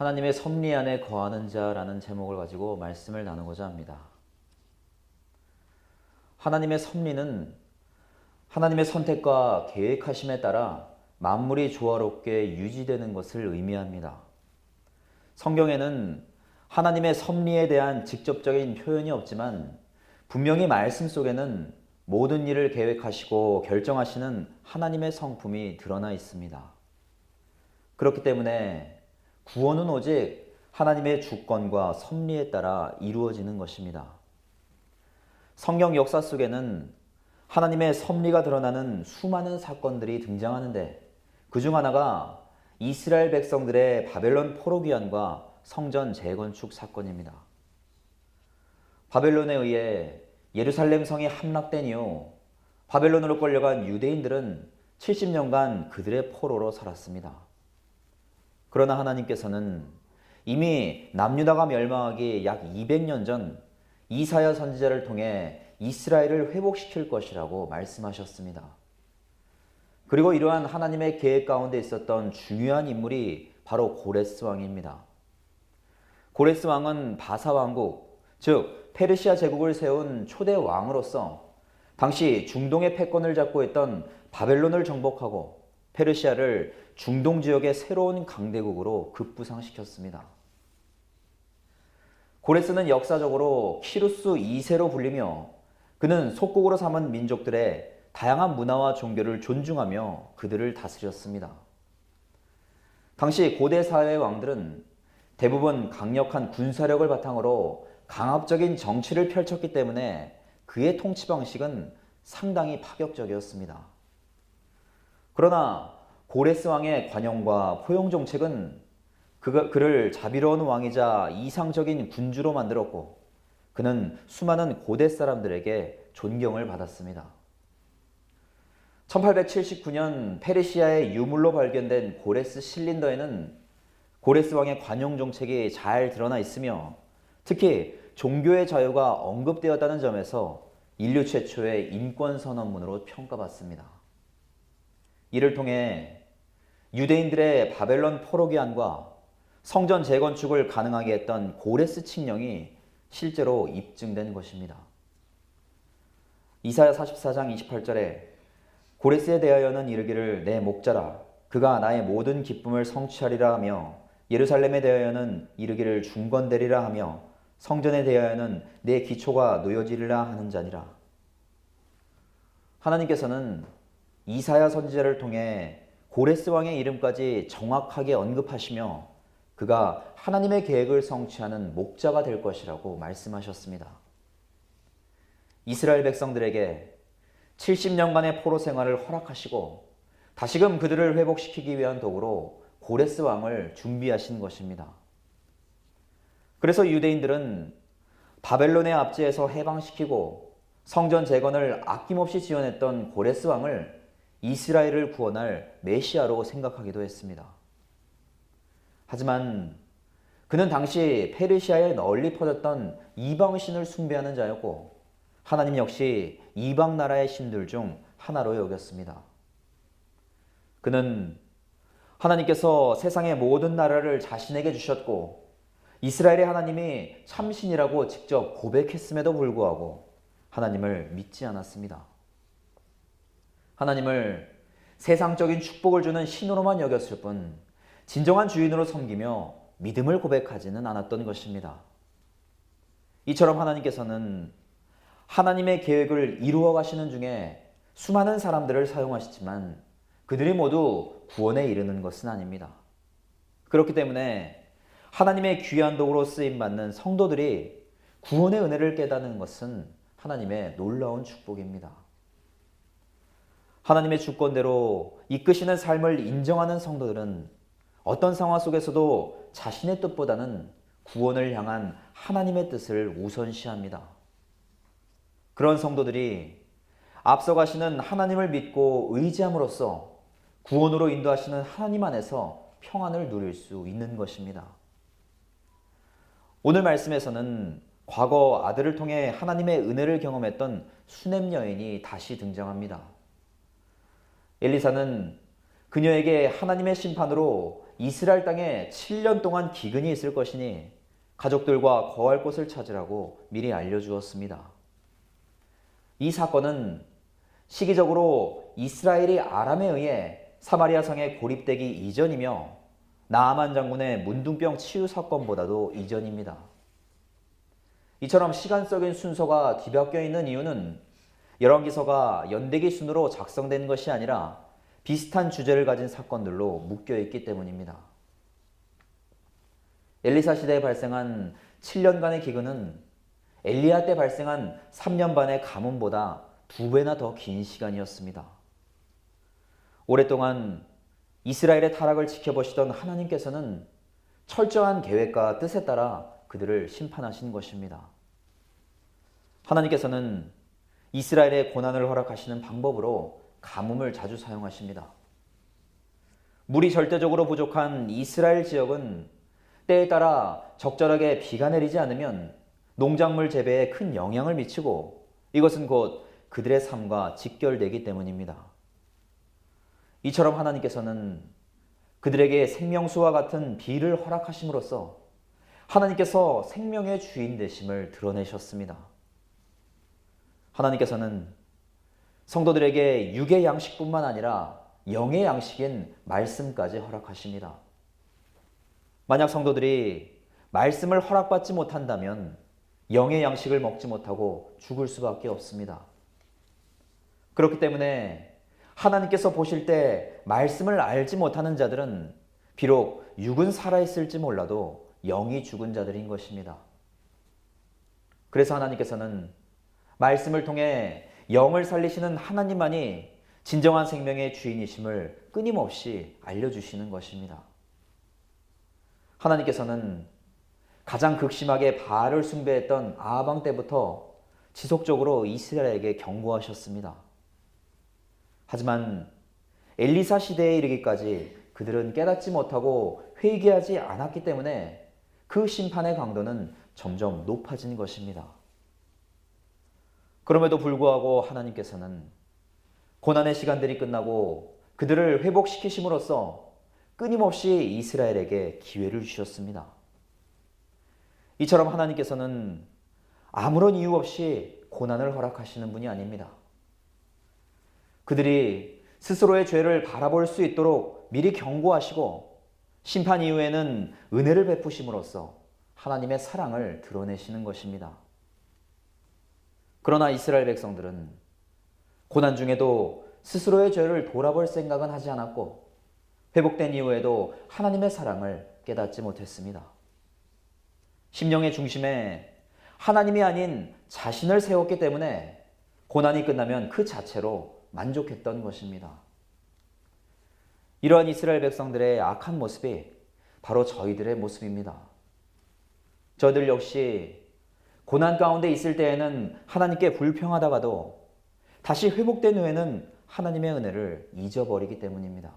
하나님의 섭리 안에 거하는 자라는 제목을 가지고 말씀을 나누고자 합니다. 하나님의 섭리는 하나님의 선택과 계획하심에 따라 만물이 조화롭게 유지되는 것을 의미합니다. 성경에는 하나님의 섭리에 대한 직접적인 표현이 없지만 분명히 말씀 속에는 모든 일을 계획하시고 결정하시는 하나님의 성품이 드러나 있습니다. 그렇기 때문에 구원은 오직 하나님의 주권과 섭리에 따라 이루어지는 것입니다. 성경 역사 속에는 하나님의 섭리가 드러나는 수많은 사건들이 등장하는데 그중 하나가 이스라엘 백성들의 바벨론 포로 귀환과 성전 재건축 사건입니다. 바벨론에 의해 예루살렘 성이 함락된 이후 바벨론으로 끌려간 유대인들은 70년간 그들의 포로로 살았습니다. 그러나 하나님께서는 이미 남유다가 멸망하기 약 200년 전 이사야 선지자를 통해 이스라엘을 회복시킬 것이라고 말씀하셨습니다. 그리고 이러한 하나님의 계획 가운데 있었던 중요한 인물이 바로 고레스 왕입니다. 고레스 왕은 바사 왕국, 즉 페르시아 제국을 세운 초대 왕으로서 당시 중동의 패권을 잡고 있던 바벨론을 정복하고 페르시아를 중동 지역의 새로운 강대국으로 급부상시켰습니다. 고레스는 역사적으로 키루스 2세로 불리며 그는 속국으로 삼은 민족들의 다양한 문화와 종교를 존중하며 그들을 다스렸습니다. 당시 고대 사회의 왕들은 대부분 강력한 군사력을 바탕으로 강압적인 정치를 펼쳤기 때문에 그의 통치 방식은 상당히 파격적이었습니다. 그러나 고레스 왕의 관용과 포용 정책은 그를 자비로운 왕이자 이상적인 군주로 만들었고 그는 수많은 고대 사람들에게 존경을 받았습니다. 1879년 페르시아의 유물로 발견된 고레스 실린더에는 고레스 왕의 관용 정책이 잘 드러나 있으며 특히 종교의 자유가 언급되었다는 점에서 인류 최초의 인권 선언문으로 평가받습니다. 이를 통해 유대인들의 바벨론 포로 귀환과 성전 재건축을 가능하게 했던 고레스 칙령이 실제로 입증된 것입니다. 이사야 44장 28절에 고레스에 대하여는 이르기를 내 목자라 그가 나의 모든 기쁨을 성취하리라 하며 예루살렘에 대하여는 이르기를 중건되리라 하며 성전에 대하여는 내 기초가 놓여지리라 하는 자니라. 하나님께서는 이사야 선지자를 통해 고레스 왕의 이름까지 정확하게 언급하시며 그가 하나님의 계획을 성취하는 목자가 될 것이라고 말씀하셨습니다. 이스라엘 백성들에게 70년간의 포로 생활을 허락하시고 다시금 그들을 회복시키기 위한 도구로 고레스 왕을 준비하신 것입니다. 그래서 유대인들은 바벨론의 압제에서 해방시키고 성전 재건을 아낌없이 지원했던 고레스 왕을 이스라엘을 구원할 메시아로 생각하기도 했습니다. 하지만 그는 당시 페르시아에 널리 퍼졌던 이방신을 숭배하는 자였고 하나님 역시 이방 나라의 신들 중 하나로 여겼습니다. 그는 하나님께서 세상의 모든 나라를 자신에게 주셨고 이스라엘의 하나님이 참신이라고 직접 고백했음에도 불구하고 하나님을 믿지 않았습니다. 하나님을 세상적인 축복을 주는 신으로만 여겼을 뿐 진정한 주인으로 섬기며 믿음을 고백하지는 않았던 것입니다. 이처럼 하나님께서는 하나님의 계획을 이루어 가시는 중에 수많은 사람들을 사용하시지만 그들이 모두 구원에 이르는 것은 아닙니다. 그렇기 때문에 하나님의 귀한 도구로 쓰임받는 성도들이 구원의 은혜를 깨닫는 것은 하나님의 놀라운 축복입니다. 하나님의 주권대로 이끄시는 삶을 인정하는 성도들은 어떤 상황 속에서도 자신의 뜻보다는 구원을 향한 하나님의 뜻을 우선시합니다. 그런 성도들이 앞서가시는 하나님을 믿고 의지함으로써 구원으로 인도하시는 하나님 안에서 평안을 누릴 수 있는 것입니다. 오늘 말씀에서는 과거 아들을 통해 하나님의 은혜를 경험했던 수넴 여인이 다시 등장합니다. 엘리사는 그녀에게 하나님의 심판으로 이스라엘 땅에 7년 동안 기근이 있을 것이니 가족들과 거할 곳을 찾으라고 미리 알려주었습니다. 이 사건은 시기적으로 이스라엘이 아람에 의해 사마리아 성에 고립되기 이전이며 나아만 장군의 문둥병 치유 사건보다도 이전입니다. 이처럼 시간적인 순서가 뒤바뀌어 있는 이유는 열왕기서가 연대기 순으로 작성된 것이 아니라 비슷한 주제를 가진 사건들로 묶여 있기 때문입니다. 엘리사 시대에 발생한 7년간의 기근은 엘리야 때 발생한 3년 반의 가뭄보다 2배나 더 긴 시간이었습니다. 오랫동안 이스라엘의 타락을 지켜보시던 하나님께서는 철저한 계획과 뜻에 따라 그들을 심판하신 것입니다. 하나님께서는 이스라엘의 고난을 허락하시는 방법으로 가뭄을 자주 사용하십니다. 물이 절대적으로 부족한 이스라엘 지역은 때에 따라 적절하게 비가 내리지 않으면 농작물 재배에 큰 영향을 미치고 이것은 곧 그들의 삶과 직결되기 때문입니다. 이처럼 하나님께서는 그들에게 생명수와 같은 비를 허락하심으로써 하나님께서 생명의 주인 되심을 드러내셨습니다. 하나님께서는 성도들에게 육의 양식뿐만 아니라 영의 양식인 말씀까지 허락하십니다. 만약 성도들이 말씀을 허락받지 못한다면 영의 양식을 먹지 못하고 죽을 수밖에 없습니다. 그렇기 때문에 하나님께서 보실 때 말씀을 알지 못하는 자들은 비록 육은 살아있을지 몰라도 영이 죽은 자들인 것입니다. 그래서 하나님께서는 말씀을 통해 영을 살리시는 하나님만이 진정한 생명의 주인이심을 끊임없이 알려주시는 것입니다. 하나님께서는 가장 극심하게 바알을 숭배했던 아방 때부터 지속적으로 이스라엘에게 경고하셨습니다. 하지만 엘리사 시대에 이르기까지 그들은 깨닫지 못하고 회개하지 않았기 때문에 그 심판의 강도는 점점 높아진 것입니다. 그럼에도 불구하고 하나님께서는 고난의 시간들이 끝나고 그들을 회복시키심으로써 끊임없이 이스라엘에게 기회를 주셨습니다. 이처럼 하나님께서는 아무런 이유 없이 고난을 허락하시는 분이 아닙니다. 그들이 스스로의 죄를 바라볼 수 있도록 미리 경고하시고 심판 이후에는 은혜를 베푸심으로써 하나님의 사랑을 드러내시는 것입니다. 그러나 이스라엘 백성들은 고난 중에도 스스로의 죄를 돌아볼 생각은 하지 않았고 회복된 이후에도 하나님의 사랑을 깨닫지 못했습니다. 심령의 중심에 하나님이 아닌 자신을 세웠기 때문에 고난이 끝나면 그 자체로 만족했던 것입니다. 이러한 이스라엘 백성들의 악한 모습이 바로 저희들의 모습입니다. 저희들 역시 고난 가운데 있을 때에는 하나님께 불평하다가도 다시 회복된 후에는 하나님의 은혜를 잊어버리기 때문입니다.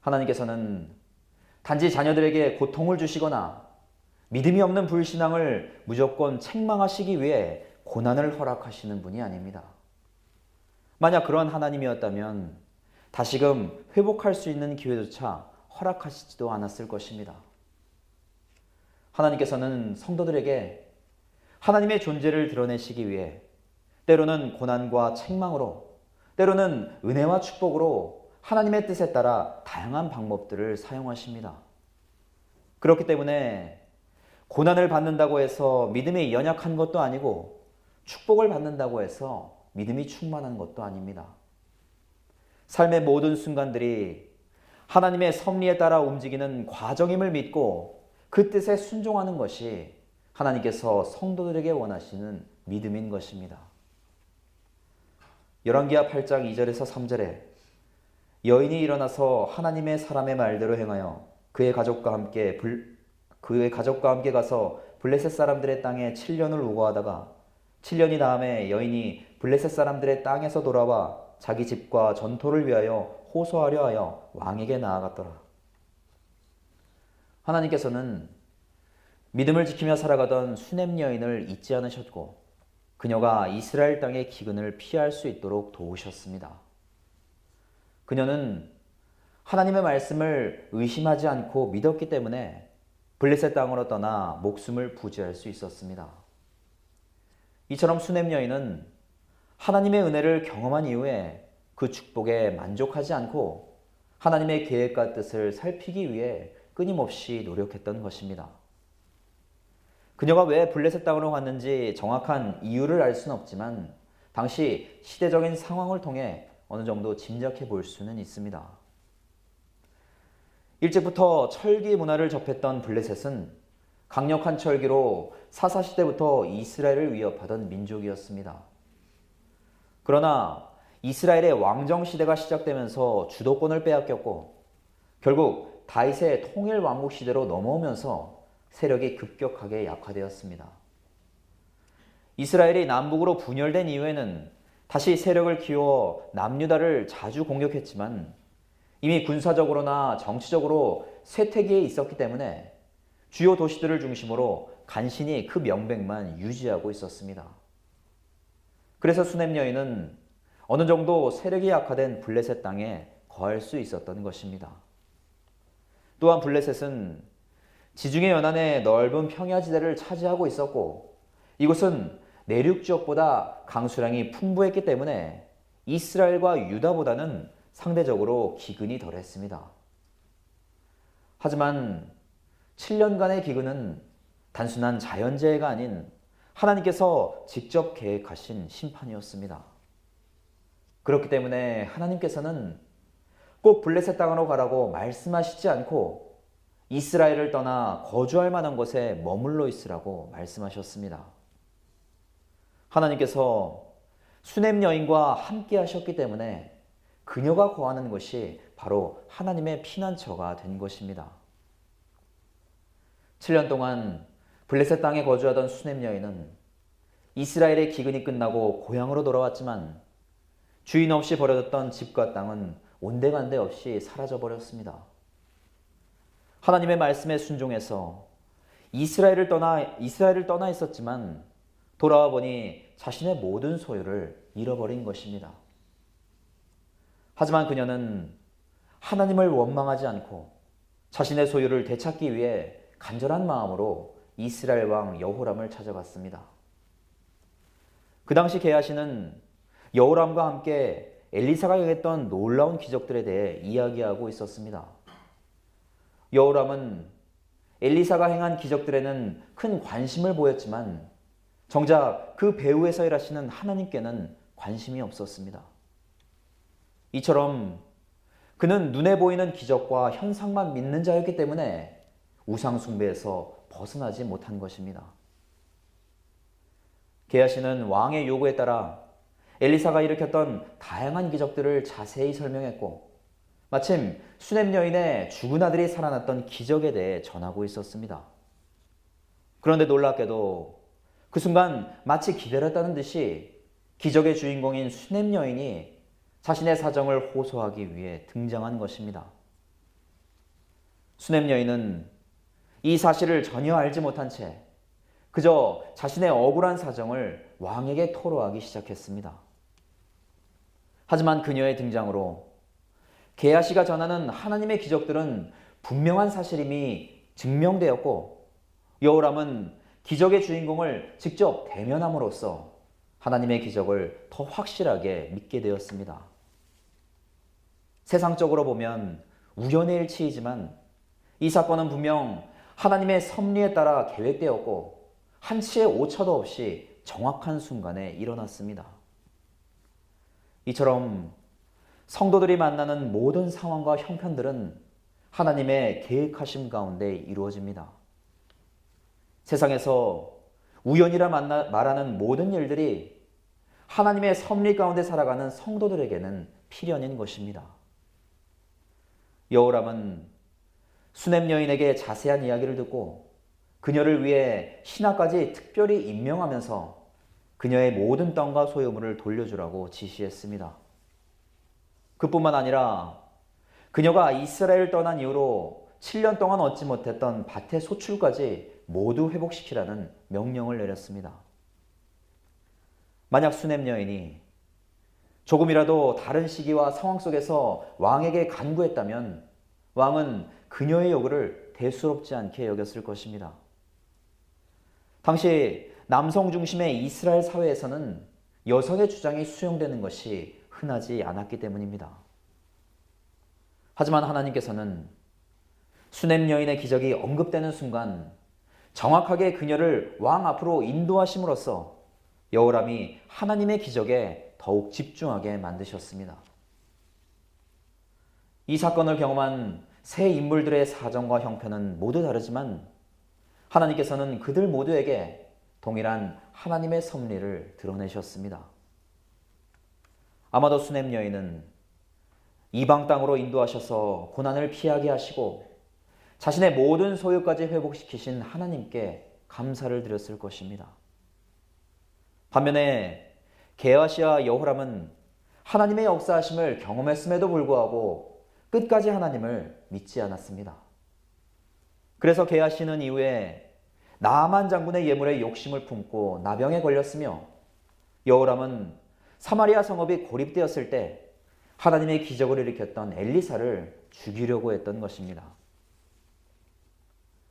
하나님께서는 단지 자녀들에게 고통을 주시거나 믿음이 없는 불신앙을 무조건 책망하시기 위해 고난을 허락하시는 분이 아닙니다. 만약 그런 하나님이었다면 다시금 회복할 수 있는 기회조차 허락하시지도 않았을 것입니다. 하나님께서는 성도들에게 하나님의 존재를 드러내시기 위해 때로는 고난과 책망으로, 때로는 은혜와 축복으로 하나님의 뜻에 따라 다양한 방법들을 사용하십니다. 그렇기 때문에 고난을 받는다고 해서 믿음이 연약한 것도 아니고 축복을 받는다고 해서 믿음이 충만한 것도 아닙니다. 삶의 모든 순간들이 하나님의 섭리에 따라 움직이는 과정임을 믿고 그 뜻에 순종하는 것이 하나님께서 성도들에게 원하시는 믿음인 것입니다. 열왕기하 8장 2절에서 3절에 여인이 일어나서 하나님의 사람의 말대로 행하여 그의 가족과 함께 가서 블레셋 사람들의 땅에 7년을 우거하다가 7년이 다음에 여인이 블레셋 사람들의 땅에서 돌아와 자기 집과 전토를 위하여 호소하려 하여 왕에게 나아갔더라. 하나님께서는 믿음을 지키며 살아가던 수넴 여인을 잊지 않으셨고 그녀가 이스라엘 땅의 기근을 피할 수 있도록 도우셨습니다. 그녀는 하나님의 말씀을 의심하지 않고 믿었기 때문에 블레셋 땅으로 떠나 목숨을 부지할 수 있었습니다. 이처럼 수넴 여인은 하나님의 은혜를 경험한 이후에 그 축복에 만족하지 않고 하나님의 계획과 뜻을 살피기 위해 끊임없이 노력했던 것입니다. 그녀가 왜 블레셋 땅으로 갔는지 정확한 이유를 알 수는 없지만 당시 시대적인 상황을 통해 어느 정도 짐작해 볼 수는 있습니다. 일찍부터 철기 문화를 접했던 블레셋은 강력한 철기로 사사시대부터 이스라엘을 위협하던 민족이었습니다. 그러나 이스라엘의 왕정시대가 시작되면서 주도권을 빼앗겼고 결국 다윗의 통일 왕국 시대로 넘어오면서 세력이 급격하게 약화되었습니다. 이스라엘이 남북으로 분열된 이후에는 다시 세력을 키워 남유다를 자주 공격했지만 이미 군사적으로나 정치적으로 쇠퇴기에 있었기 때문에 주요 도시들을 중심으로 간신히 그 명백만 유지하고 있었습니다. 그래서 수넴 여인은 어느 정도 세력이 약화된 블레셋 땅에 거할 수 있었던 것입니다. 또한 블레셋은 지중해 연안의 넓은 평야지대를 차지하고 있었고 이곳은 내륙 지역보다 강수량이 풍부했기 때문에 이스라엘과 유다보다는 상대적으로 기근이 덜했습니다. 하지만 7년간의 기근은 단순한 자연재해가 아닌 하나님께서 직접 계획하신 심판이었습니다. 그렇기 때문에 하나님께서는 꼭 블레셋 땅으로 가라고 말씀하시지 않고 이스라엘을 떠나 거주할 만한 곳에 머물러 있으라고 말씀하셨습니다. 하나님께서 수넴 여인과 함께 하셨기 때문에 그녀가 거하는 곳이 바로 하나님의 피난처가 된 것입니다. 7년 동안 블레셋 땅에 거주하던 수넴 여인은 이스라엘의 기근이 끝나고 고향으로 돌아왔지만 주인 없이 버려졌던 집과 땅은 온데간데 없이 사라져버렸습니다. 하나님의 말씀에 순종해서 이스라엘을 떠나 있었지만 돌아와 보니 자신의 모든 소유를 잃어버린 것입니다. 하지만 그녀는 하나님을 원망하지 않고 자신의 소유를 되찾기 위해 간절한 마음으로 이스라엘 왕 여호람을 찾아갔습니다. 그 당시 게하시는 여호람과 함께 엘리사가 행했던 놀라운 기적들에 대해 이야기하고 있었습니다. 여호람은 엘리사가 행한 기적들에는 큰 관심을 보였지만 정작 그 배후에서 일하시는 하나님께는 관심이 없었습니다. 이처럼 그는 눈에 보이는 기적과 현상만 믿는 자였기 때문에 우상 숭배에서 벗어나지 못한 것입니다. 게하시는 왕의 요구에 따라 엘리사가 일으켰던 다양한 기적들을 자세히 설명했고 마침 수넴 여인의 죽은 아들이 살아났던 기적에 대해 전하고 있었습니다. 그런데 놀랍게도 그 순간 마치 기다렸다는 듯이 기적의 주인공인 수넴 여인이 자신의 사정을 호소하기 위해 등장한 것입니다. 수넴 여인은 이 사실을 전혀 알지 못한 채 그저 자신의 억울한 사정을 왕에게 토로하기 시작했습니다. 하지만 그녀의 등장으로 게하시가 전하는 하나님의 기적들은 분명한 사실임이 증명되었고 여호람은 기적의 주인공을 직접 대면함으로써 하나님의 기적을 더 확실하게 믿게 되었습니다. 세상적으로 보면 우연의 일치이지만 이 사건은 분명 하나님의 섭리에 따라 계획되었고 한치의 오차도 없이 정확한 순간에 일어났습니다. 이처럼 성도들이 만나는 모든 상황과 형편들은 하나님의 계획하심 가운데 이루어집니다. 세상에서 우연이라 말하는 모든 일들이 하나님의 섭리 가운데 살아가는 성도들에게는 필연인 것입니다. 여호람은 수넴 여인에게 자세한 이야기를 듣고 그녀를 위해 신하까지 특별히 임명하면서 그녀의 모든 땅과 소유물을 돌려주라고 지시했습니다. 그뿐만 아니라 그녀가 이스라엘을 떠난 이후로 7년 동안 얻지 못했던 밭의 소출까지 모두 회복시키라는 명령을 내렸습니다. 만약 수넴 여인이 조금이라도 다른 시기와 상황 속에서 왕에게 간구했다면 왕은 그녀의 요구를 대수롭지 않게 여겼을 것입니다. 당시 남성 중심의 이스라엘 사회에서는 여성의 주장이 수용되는 것이 흔하지 않았기 때문입니다. 하지만 하나님께서는 수냄 여인의 기적이 언급되는 순간 정확하게 그녀를 왕 앞으로 인도하심으로써 여호람이 하나님의 기적에 더욱 집중하게 만드셨습니다. 이 사건을 경험한 세 인물들의 사정과 형편은 모두 다르지만 하나님께서는 그들 모두에게 동일한 하나님의 섭리를 드러내셨습니다. 아마도 수냄 여인은 이방 땅으로 인도하셔서 고난을 피하게 하시고 자신의 모든 소유까지 회복시키신 하나님께 감사를 드렸을 것입니다. 반면에 게하시와 여호람은 하나님의 역사하심을 경험했음에도 불구하고 끝까지 하나님을 믿지 않았습니다. 그래서 게하시는 이후에 나아만 장군의 예물에 욕심을 품고 나병에 걸렸으며 여호람은 사마리아 성읍이 고립되었을 때 하나님의 기적을 일으켰던 엘리사를 죽이려고 했던 것입니다.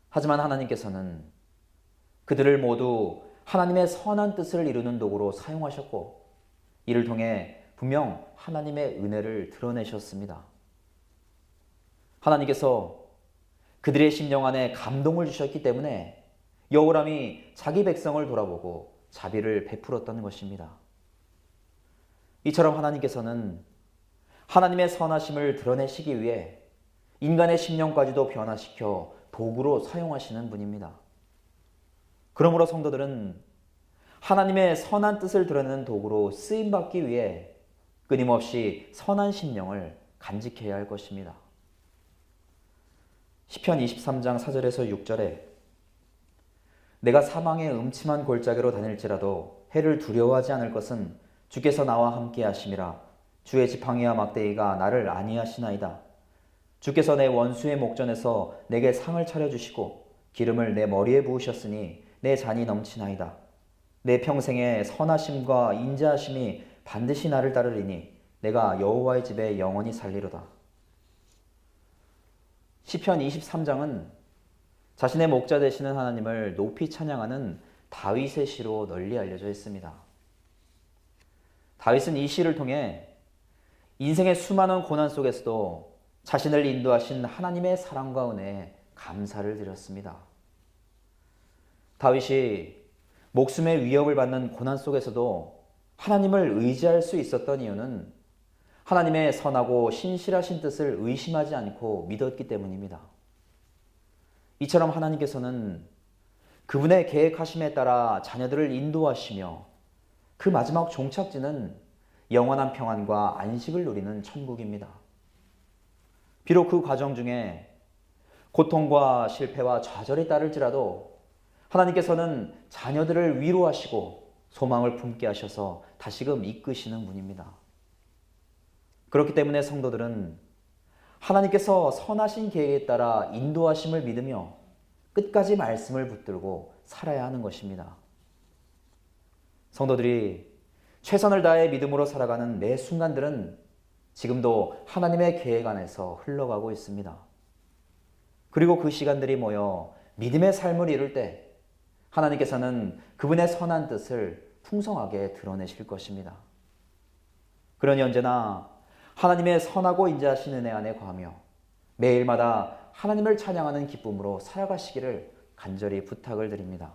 하지만 하나님께서는 그들을 모두 하나님의 선한 뜻을 이루는 도구로 사용하셨고 이를 통해 분명 하나님의 은혜를 드러내셨습니다. 하나님께서 그들의 심령 안에 감동을 주셨기 때문에 여호람이 자기 백성을 돌아보고 자비를 베풀었던 것입니다. 이처럼 하나님께서는 하나님의 선하심을 드러내시기 위해 인간의 심령까지도 변화시켜 도구로 사용하시는 분입니다. 그러므로 성도들은 하나님의 선한 뜻을 드러내는 도구로 쓰임받기 위해 끊임없이 선한 심령을 간직해야 할 것입니다. 시편 23장 4절에서 6절에 내가 사망의 음침한 골짜기로 다닐지라도 해를 두려워하지 않을 것은 주께서 나와 함께 하심이라. 주의 지팡이와 막대기가 나를 안위하시나이다. 주께서 내 원수의 목전에서 내게 상을 차려주시고 기름을 내 머리에 부으셨으니 내 잔이 넘치나이다. 내 평생의 선하심과 인자하심이 반드시 나를 따르리니 내가 여호와의 집에 영원히 살리로다. 시편 23장은 자신의 목자 되시는 하나님을 높이 찬양하는 다윗의 시로 널리 알려져 있습니다. 다윗은 이 시를 통해 인생의 수많은 고난 속에서도 자신을 인도하신 하나님의 사랑과 은혜에 감사를 드렸습니다. 다윗이 목숨의 위협을 받는 고난 속에서도 하나님을 의지할 수 있었던 이유는 하나님의 선하고 신실하신 뜻을 의심하지 않고 믿었기 때문입니다. 이처럼 하나님께서는 그분의 계획하심에 따라 자녀들을 인도하시며 그 마지막 종착지는 영원한 평안과 안식을 누리는 천국입니다. 비록 그 과정 중에 고통과 실패와 좌절이 따를지라도 하나님께서는 자녀들을 위로하시고 소망을 품게 하셔서 다시금 이끄시는 분입니다. 그렇기 때문에 성도들은 하나님께서 선하신 계획에 따라 인도하심을 믿으며 끝까지 말씀을 붙들고 살아야 하는 것입니다. 성도들이 최선을 다해 믿음으로 살아가는 매 순간들은 지금도 하나님의 계획 안에서 흘러가고 있습니다. 그리고 그 시간들이 모여 믿음의 삶을 이룰 때 하나님께서는 그분의 선한 뜻을 풍성하게 드러내실 것입니다. 그러니 언제나 하나님의 선하고 인자하신 은혜 안에 거하며 매일마다 하나님을 찬양하는 기쁨으로 살아가시기를 간절히 부탁을 드립니다.